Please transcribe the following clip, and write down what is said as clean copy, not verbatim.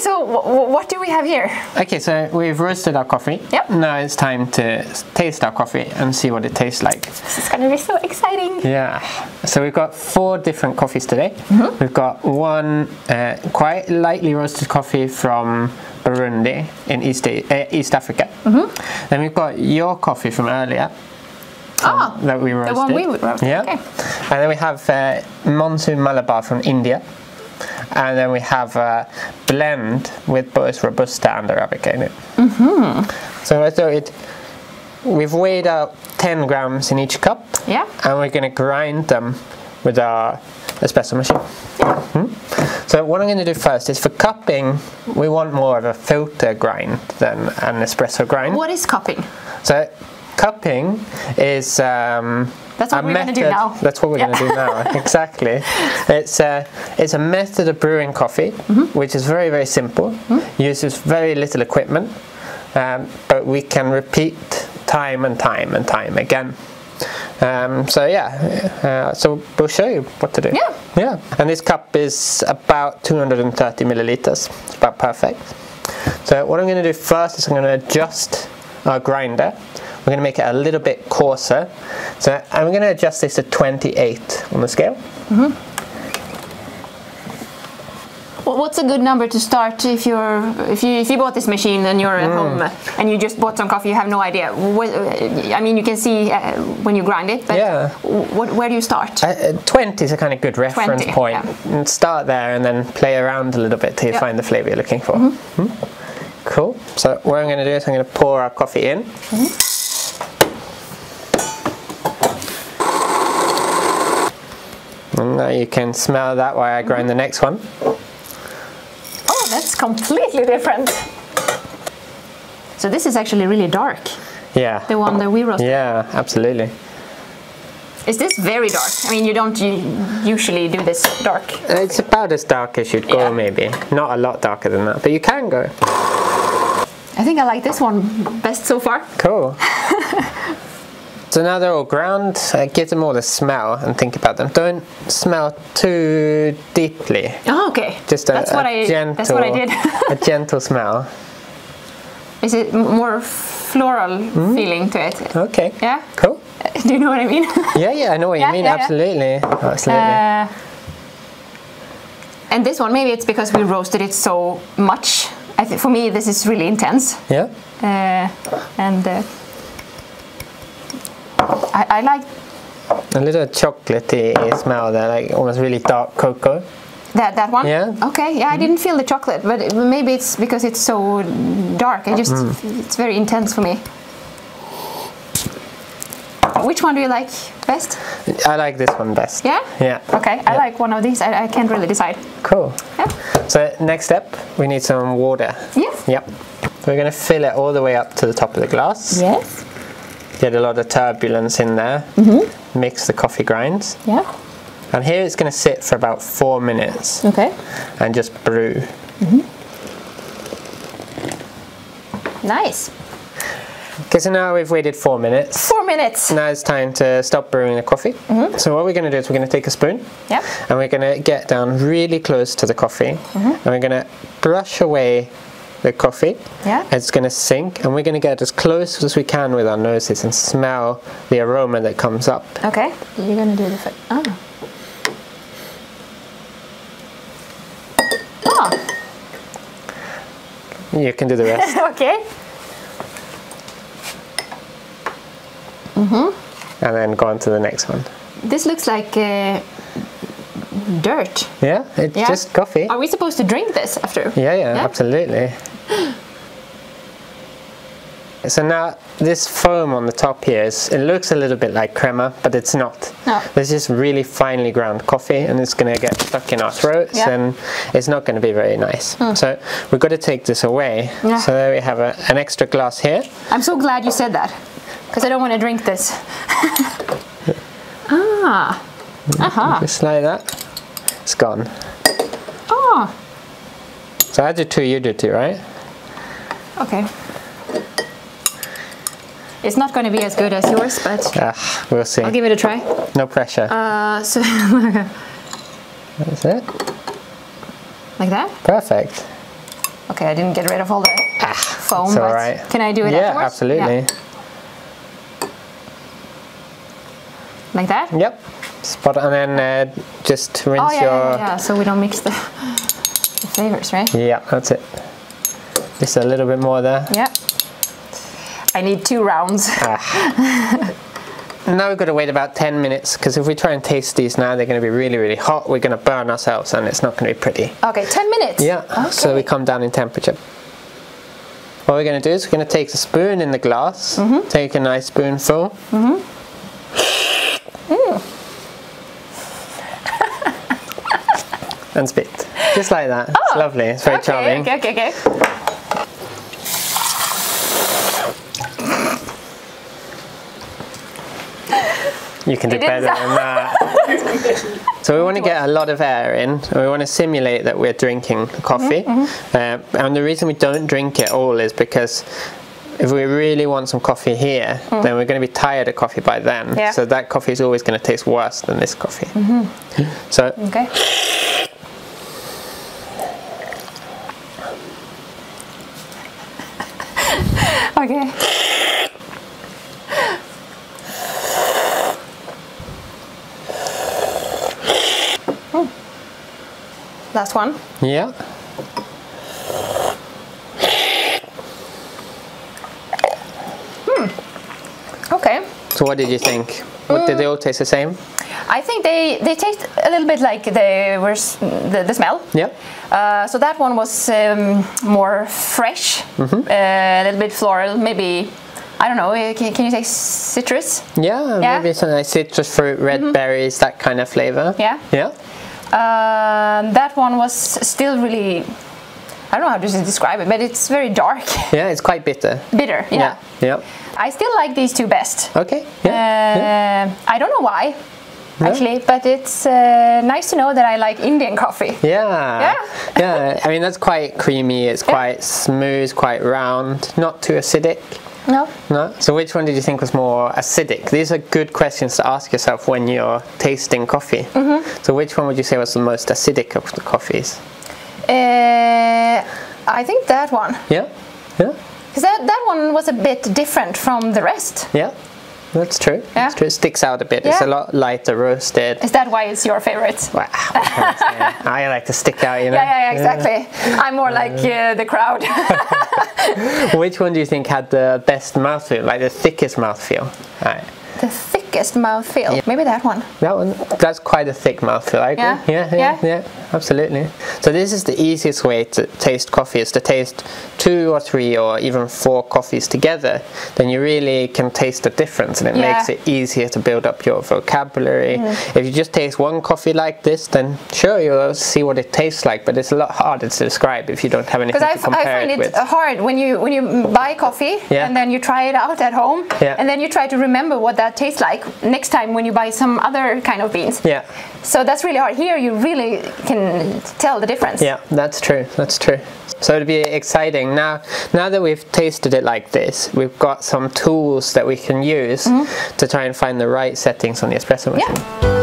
so what do we have here? Okay, so we've roasted our coffee. Yep. Now it's time to taste our coffee and see what it tastes like. This is gonna be so exciting. Yeah. So we've got 4 different coffees today. We've got one quite lightly roasted coffee from Burundi in East Africa. Then we've got your coffee from earlier. That we roasted. The one we roasted. Yeah. Okay. And then we have Monsoon Malabar from India. And then we have a blend with both Robusta and Arabica in it. So I thought we've weighed out 10 grams in each cup. Yeah. And we're going to grind them with our espresso machine. Yeah. So what I'm going to do first is for cupping, we want more of a filter grind than an espresso grind. What is cupping? So cupping is that's what we're going to do now. That's what we're going to do now. Exactly. It's a method of brewing coffee, which is very, very simple. Uses very little equipment, but we can repeat time and time and time again. So yeah, so we'll show you what to do. Yeah. Yeah. And this cup is about 230 milliliters. It's about perfect. So what I'm going to do first is I'm going to adjust our grinder. We're going to make it a little bit coarser. So I'm going to adjust this to 28 on the scale. Well, what's a good number to start if you bought this machine and you're at home and you just bought some coffee, you have no idea? I mean, you can see when you grind it, but Yeah. Where do you start? 20 is a kind of good reference 20, point. yeah. And start there and then play around a little bit till you find the flavor you're looking for. Cool. So what I'm going to do is I'm going to pour our coffee in. And now you can smell that while I grind the next one. Oh, that's completely different. So this is actually really dark. Yeah. The one that we roasted. Yeah, absolutely. Is this very dark? I mean, you don't usually do this dark. It's about as dark as you'd go, maybe. Not a lot darker than that, but you can go. I think I like this one best so far. Cool. So now they're all ground, give them all the smell and think about them. Don't smell too deeply. Oh, okay. Just that's what I did. A gentle smell. Is it more floral feeling to it? Okay. Yeah? Cool. Do you know what I mean? Yeah, I know what you mean. Absolutely. Absolutely. And this one, maybe it's because we roasted it so much. I think for me, this is really intense. Yeah. I like a little chocolatey smell there, like almost really dark cocoa. That one? Yeah. Okay, yeah, I didn't feel the chocolate, but maybe it's because it's so dark. It's very intense for me. Which one do you like best? I like this one best. Yeah? Yeah. Okay, I like one of these. I can't really decide. Cool. Yeah. So next step, we need some water. Yeah. Yep. We're going to fill it all the way up to the top of the glass. Yes. Get a lot of turbulence in there. Mix the coffee grinds. Yeah. And here it's going to sit for about 4 minutes. Okay. And just brew. Nice. Okay, so now we've waited 4 minutes. 4 minutes. Now it's time to stop brewing the coffee. So what we're going to do is we're going to take a spoon. Yeah. And we're going to get down really close to the coffee. And we're going to brush away the coffee. Yeah. It's going to sink, and we're going to get as close as we can with our noses and smell the aroma that comes up. Okay. You're going to do the first. Oh. You can do the rest. Okay. And then go on to the next one. This looks like dirt. Yeah, it's just coffee. Are we supposed to drink this after? Yeah, absolutely. So now this foam on the top here, it looks a little bit like crema, but it's not. No. There's just really finely ground coffee, and it's going to get stuck in our throats, and it's not going to be very nice. So we've got to take this away. Yeah. So there we have an extra glass here. I'm so glad you said that, because I don't want to drink this. Just like that. It's gone. Oh. So I do 2, you do 2, right? Okay. It's not going to be as good as yours, but we'll see. I'll give it a try. No pressure. So That's it. like that? Perfect. Okay, I didn't get rid of all the foam, it's all but right. can I do it Yeah, afterwards? absolutely. Yeah. Like that? Yep. Spot it, and then just rinse yeah, so we don't mix the flavors, right? Yeah, that's it. Just a little bit more there. Yeah. I need 2 rounds. Now we've got to wait about 10 minutes, because if we try and taste these now, they're going to be really, really hot. We're going to burn ourselves, and it's not going to be pretty. Okay, 10 minutes? Yeah, okay. So we come down in temperature. What we're going to do is we're going to take the spoon in the glass, take a nice spoonful. And spit. Just like that. It's lovely. It's very charming. Okay. You can do better than that. So we want to get a lot of air in, and we want to simulate that we're drinking coffee. And the reason we don't drink it all is because if we really want some coffee here, then we're going to be tired of coffee by then. Yeah. So that coffee is always going to taste worse than this coffee. So. Okay. Okay. Last one. Yeah. Okay. So what did you think? Did they all taste the same? I think they taste a little bit like they were the smell. Yeah. So that one was more fresh, a little bit floral, maybe. I don't know. Can you say citrus? Yeah, maybe some like citrus fruit, red berries, that kind of flavor. Yeah. Yeah. That one was still really. I don't know how to describe it, but it's very dark. Yeah, it's quite bitter. Bitter. Yeah. Yeah. I still like these 2 best. Okay. Yeah. I don't know why. Actually, but it's nice to know that I like Indian coffee. Yeah. I mean, that's quite creamy. It's quite smooth, quite round, not too acidic. No. So which one did you think was more acidic? These are good questions to ask yourself when you're tasting coffee. So which one would you say was the most acidic of the coffees? I think that one. Yeah. Because that one was a bit different from the rest. Yeah. That's true. Yeah. That's true. It sticks out a bit. It's a lot lighter roasted. Is that why it's your favorite? Wow. I like to stick out, you know. Yeah, exactly. I'm more like the crowd. Which one do you think had the best mouthfeel, like the thickest mouthfeel? Right. The thickest mouthfeel. Yeah. Maybe that one. That one, that's quite a thick mouthfeel, I agree. Yeah, absolutely. So this is the easiest way to taste coffee, is to taste 2 or 3 or even 4 coffees together. Then you really can taste the difference, and it makes it easier to build up your vocabulary. If you just taste one coffee like this, then sure, you'll see what it tastes like, but it's a lot harder to describe if you don't have anything to compare it with. Because I find it hard when you buy coffee and then you try it out at home and then you try to remember what that tastes like next time when you buy some other kind of beans. Yeah. So that's really hard. Here you really can tell the difference. Yeah, that's true. That's true. So it'll be exciting. Now that we've tasted it like this, we've got some tools that we can use to try and find the right settings on the espresso machine. Yeah.